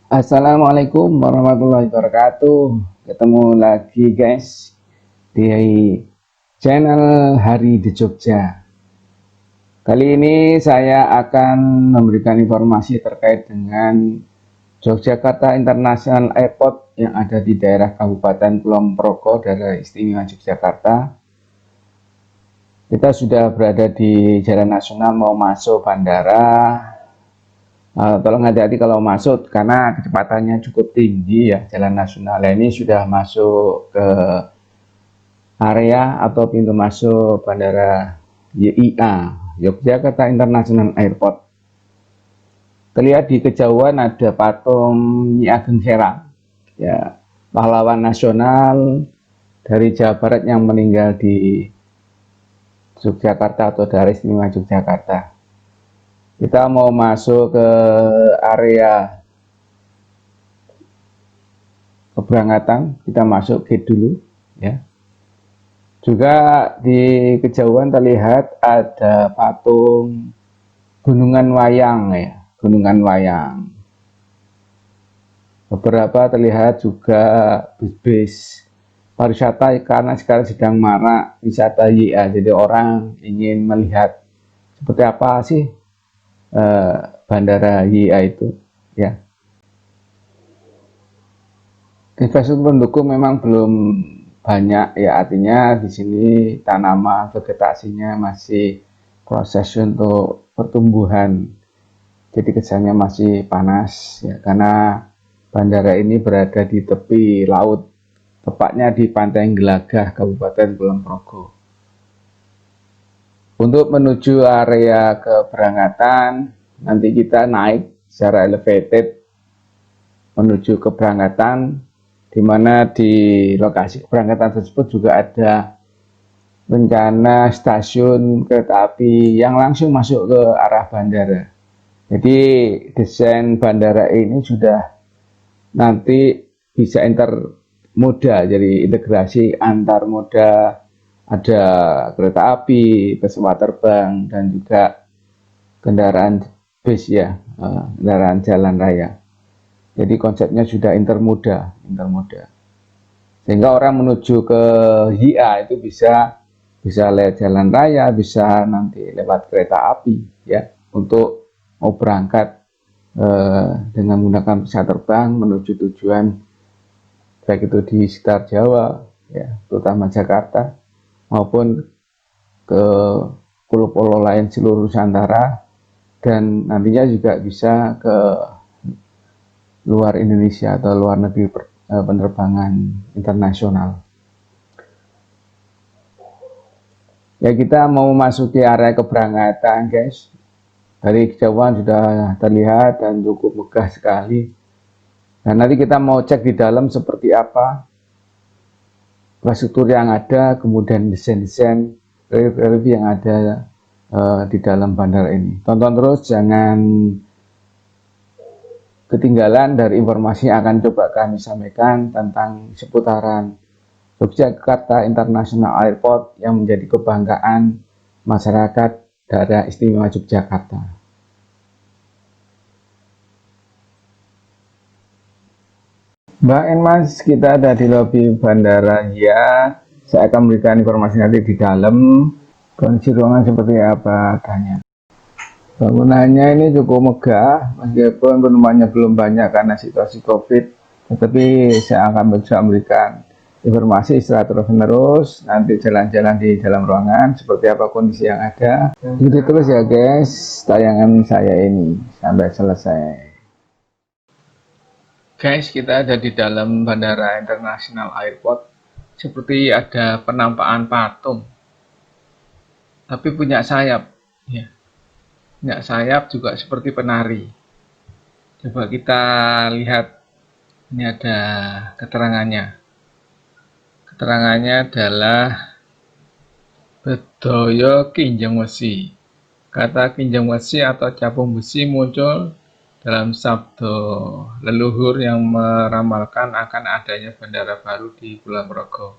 Assalamualaikum warahmatullahi wabarakatuh. Ketemu lagi guys di channel Hari di Jogja. Kali ini saya akan memberikan informasi terkait dengan Yogyakarta International Airport yang ada di daerah Kabupaten Kulon Progo, daerah istimewa Yogyakarta. Kita sudah berada di Jalan Nasional mau masuk bandara. Tolong hati-hati kalau masuk karena kecepatannya cukup tinggi ya, Jalan Nasional. Ini sudah masuk ke area atau pintu masuk Bandara YIA, Yogyakarta International Airport. Terlihat di kejauhan ada patung Nyi Ageng Herang, ya, pahlawan nasional dari Jawa Barat yang meninggal di Yogyakarta atau daerah istimewa Yogyakarta. Kita mau masuk ke area keberangkatan, kita masuk gate dulu ya. Juga di kejauhan terlihat ada patung Gunungan Wayang ya, Gunungan Wayang. Beberapa terlihat juga bis-bis pariwisata karena sekarang sedang marak wisata YIA. Jadi orang ingin melihat seperti apa sih bandara YIA itu ya. Infrastruktur pendukung memang belum banyak ya, artinya di sini tanaman vegetasinya masih proses untuk pertumbuhan, jadi kesannya masih panas ya, karena bandara ini berada di tepi laut, tepatnya di Pantai Gelagah, Kabupaten Kulon Progo. Untuk menuju area keberangkatan, nanti kita naik secara elevated menuju keberangkatan, di mana di lokasi keberangkatan tersebut juga ada rencana stasiun kereta api yang langsung masuk ke arah bandara. Jadi desain bandara ini sudah nanti bisa intermoda, jadi integrasi antar moda, ada kereta api, pesawat terbang, dan juga kendaraan bis ya, kendaraan jalan raya. Jadi konsepnya sudah intermoda. Sehingga orang menuju ke YIA itu bisa lewat jalan raya, bisa nanti lewat kereta api ya, untuk mau berangkat dengan menggunakan pesawat terbang menuju tujuan baik itu di sekitar Jawa ya, terutama Jakarta, maupun ke pulau-pulau lain seluruh Nusantara, dan nantinya juga bisa ke luar Indonesia atau luar negeri, penerbangan internasional. Ya, kita mau memasuki area keberangkatan guys. Dari kejauhan sudah terlihat dan cukup megah sekali. Dan nanti kita mau cek di dalam seperti apa infrastruktur yang ada, kemudian desain-desain relief yang ada di dalam bandara ini. Tonton terus, jangan ketinggalan dari informasi yang akan coba kami sampaikan tentang seputaran Yogyakarta International Airport yang menjadi kebanggaan masyarakat daerah istimewa Yogyakarta. Mbak Enmas, kita ada di lobi bandara ya. Saya akan memberikan informasi nanti di dalam. Kondisi ruangan seperti apa adanya. Bangunannya ini cukup megah, meskipun penumpangnya belum banyak karena situasi COVID. Tetapi saya akan bisa memberikan informasi secara terus-menerus, nanti jalan-jalan di dalam ruangan seperti apa kondisi yang ada. Ikuti terus ya guys tayangan saya ini sampai selesai. Guys, kita ada di dalam Bandara International Airport. Seperti ada penampakan patung, tapi punya sayap ya. Punya sayap juga seperti penari. Coba kita lihat, ini ada keterangannya. Keterangannya adalah Bedhaya Kinjeng Wesi. Kata Kinjeng Wesi atau capung besi muncul dalam sabda leluhur yang meramalkan akan adanya bandara baru di Kulon Progo.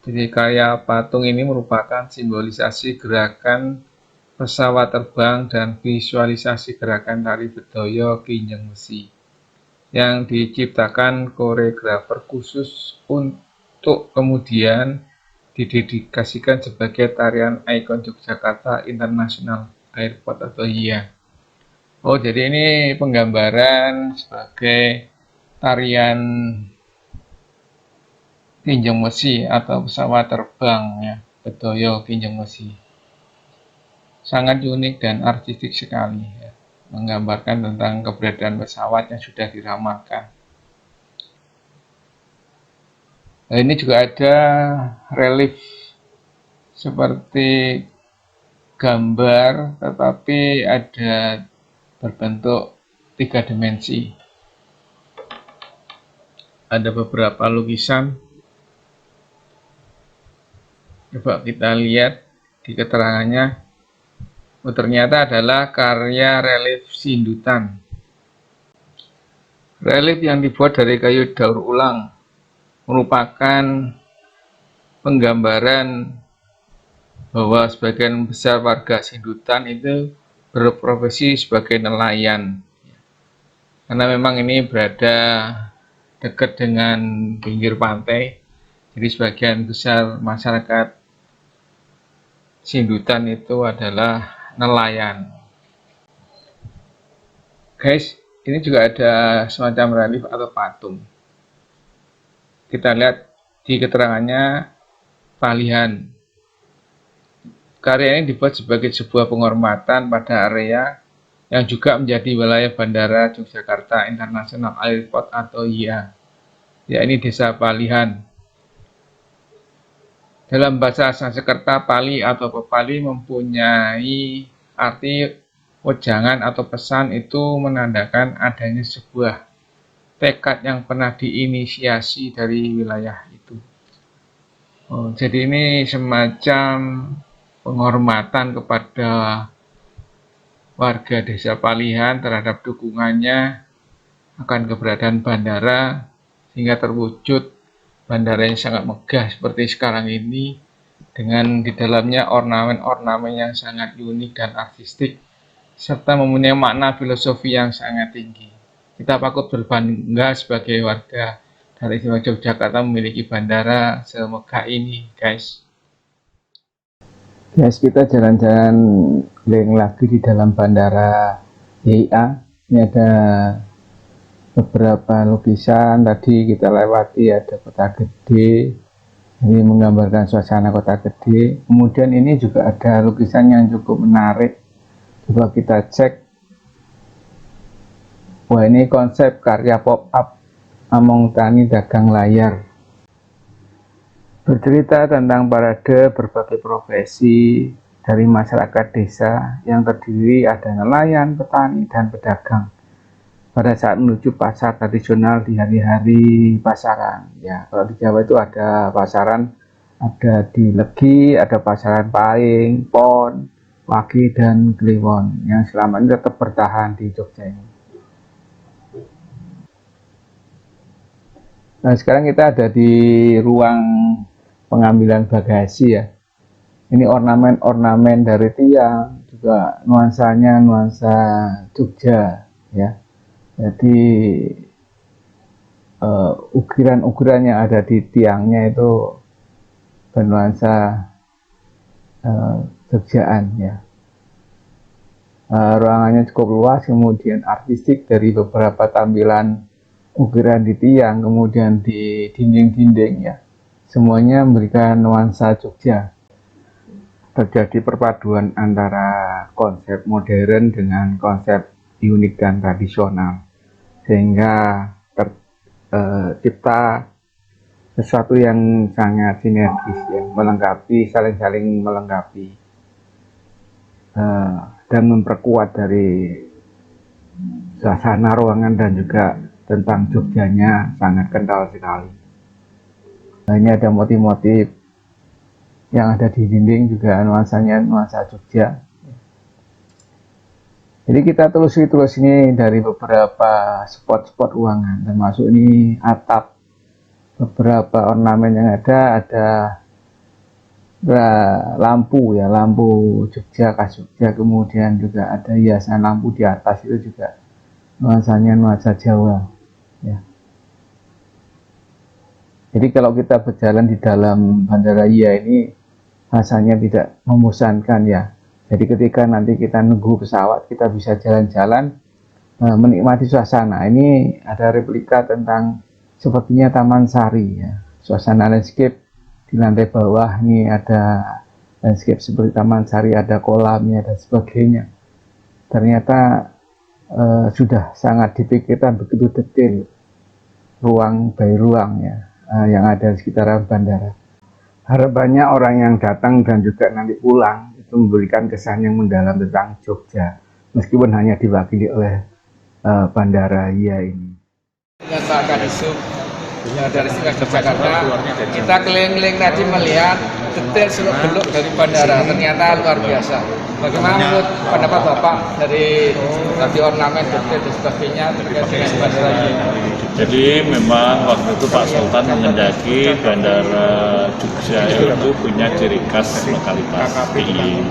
Jadi kayak patung ini merupakan simbolisasi gerakan pesawat terbang dan visualisasi gerakan tari Bedhaya Kinjeng Wesi. yang diciptakan koreografer khusus untuk kemudian didedikasikan sebagai tarian ikon Yogyakarta International Airport atau IIA. Oh, jadi ini penggambaran sebagai tarian Kinjeng Wesi atau pesawat terbang ya, Bedoyo Kinjeng Wesi. Sangat unik dan artistik sekali ya, menggambarkan tentang keberadaan pesawat yang sudah diramalkan. Nah, ini juga ada relief seperti gambar tetapi ada berbentuk 3 dimensi. Ada beberapa lukisan. Coba kita lihat di keterangannya. Oh, ternyata adalah karya relief Sindutan. Relief yang dibuat dari kayu daur ulang merupakan penggambaran bahwa sebagian besar warga Sindutan itu berprofesi sebagai nelayan. Karena memang ini berada dekat dengan pinggir pantai, jadi sebagian besar masyarakat Sindutan itu adalah nelayan. Guys, ini juga ada semacam relief atau patung. Kita lihat di keterangannya Palihan. Karya ini dibuat sebagai sebuah penghormatan pada area yang juga menjadi wilayah Bandara Yogyakarta International Airport atau IIA, yakni Desa Palihan. Dalam bahasa Sanskerta, Pali atau Pepali mempunyai arti wejangan atau pesan, itu menandakan adanya sebuah tekad yang pernah diinisiasi dari wilayah itu. Oh, jadi ini semacam penghormatan kepada warga Desa Palihan terhadap dukungannya akan keberadaan bandara, sehingga terwujud bandara yang sangat megah seperti sekarang ini, dengan di dalamnya ornamen-ornamen yang sangat unik dan artistik, serta mempunyai makna filosofi yang sangat tinggi. Kita patut berbangga sebagai warga dari Yogyakarta memiliki bandara semegah ini, guys. Guys, kita jalan-jalan keliling lagi di dalam bandara IIA. Ini ada beberapa lukisan. Tadi kita lewati ada kota gede, ini menggambarkan suasana kota gede. Kemudian ini juga ada lukisan yang cukup menarik. Coba kita cek. Wah, ini konsep karya pop-up Among Tani Dagang Layar. Bercerita tentang parade berbagai profesi dari masyarakat desa yang terdiri ada nelayan, petani, dan pedagang pada saat menuju pasar tradisional di hari-hari pasaran. Ya, kalau di Jawa itu ada pasaran, ada di Legi, ada pasaran Paing, Pon, Wage, dan Kliwon yang selama ini tetap bertahan di Jogja ini. Nah, sekarang kita ada di ruang pengambilan bagasi ya. Ini ornamen-ornamen dari tiang, juga nuansanya nuansa Jogja ya. Jadi ukiran-ukiran yang ada di tiangnya itu bernuansa Jogjaan ya. Ruangannya cukup luas, kemudian artistik dari beberapa tampilan ukiran di tiang, kemudian di dinding-dinding ya. Semuanya memberikan nuansa Jogja. Terjadi perpaduan antara konsep modern dengan konsep unik dan tradisional, sehingga tercipta sesuatu yang sangat sinergis ya, melengkapi, saling-saling melengkapi dan memperkuat dari suasana ruangan, dan juga tentang Jogjanya sangat kental sekali. Ini ada motif-motif yang ada di dinding, juga nuansanya nuansa Jogja. Jadi kita terus ini dari beberapa spot-spot ruangan, termasuk ini atap. Beberapa ornamen yang ada lampu ya, lampu Jogja, khas Jogja. Kemudian juga ada hiasan lampu di atas, itu juga nuansanya nuansa Jawa. ya. Jadi kalau kita berjalan di dalam Bandara Iya ini rasanya tidak membosankan ya. Jadi ketika nanti kita nunggu pesawat, kita bisa jalan-jalan menikmati suasana. Ini ada replika tentang sepertinya Taman Sari ya. Suasana landscape di lantai bawah ini ada landscape seperti Taman Sari, ada kolamnya dan sebagainya. Ternyata sudah sangat dipikirkan begitu detail ruang by ruang ya, yang ada di sekitaran bandara. Harapannya orang yang datang dan juga nanti pulang itu memberikan kesan yang mendalam tentang Jogja, meskipun hanya diwakili oleh Bandara Iya ini. Dengan Pak Kadisub dari Yogyakarta, kita keliling-keliling tadi melihat detail seluk-beluk dari bandara, ternyata luar biasa. Bagaimana menurut pendapat Bapak dari ornamen, detail dan sebagainya terkait dengan bandara ini? Jadi memang waktu itu Pak Sultan menghendaki bandara Jogja itu punya ciri khas lokalitas PI.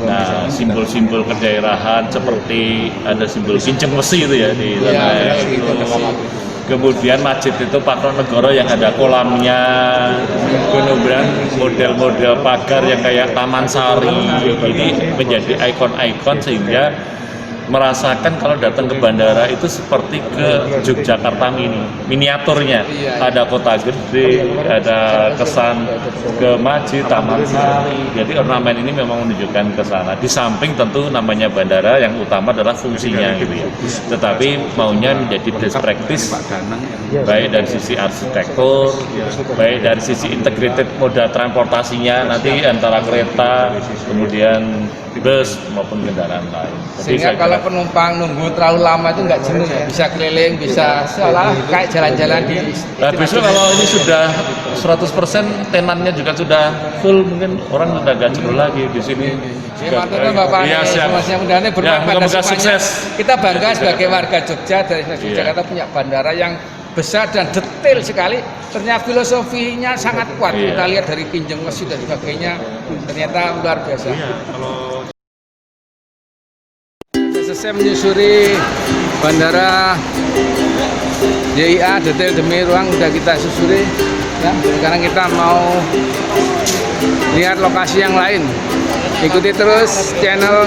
Nah, simbol-simbol kedaerahan seperti ada simbol kinceng besi itu ya di sana. Kemudian masjid itu Pakronegoro yang ada kolamnya, kemudian model-model pagar yang kayak Taman Sari, ini menjadi ikon-ikon sehingga merasakan kalau datang ke bandara itu seperti ke Yogyakarta miniaturnya. Ada kota gede, ada kesan ke masjid, Taman Sari. Jadi ornamen ini memang menunjukkan ke sana. Di samping tentu namanya bandara yang utama adalah fungsinya gitu ya. Tetapi maunya menjadi best practice baik dari sisi arsitektur, baik dari sisi integrated moda transportasinya nanti antara kereta, kemudian bus maupun kendaraan lain. Sehingga kalau penumpang nunggu terlalu lama itu nggak jenuh ya, bisa keliling, bisa seolah kayak jalan-jalan di. Nah, besok kalau ini sudah 100% tenannya juga sudah full, mungkin orang udah gak jenuh lagi di sini. Maturnya Bapak, ya, informasinya mudah-mudahan bermanfaat ya, semuanya. Kita bangga sebagai warga Jogja dari Jakarta punya bandara yang besar dan detail sekali. Ternyata filosofinya sangat kuat. Kita lihat dari Kinjeng Wesi dan sebagainya, ternyata luar biasa. Selesai menyusuri bandara JIA detail demi ruang sudah kita susuri ya. Sekarang kita mau lihat lokasi yang lain. Ikuti terus channel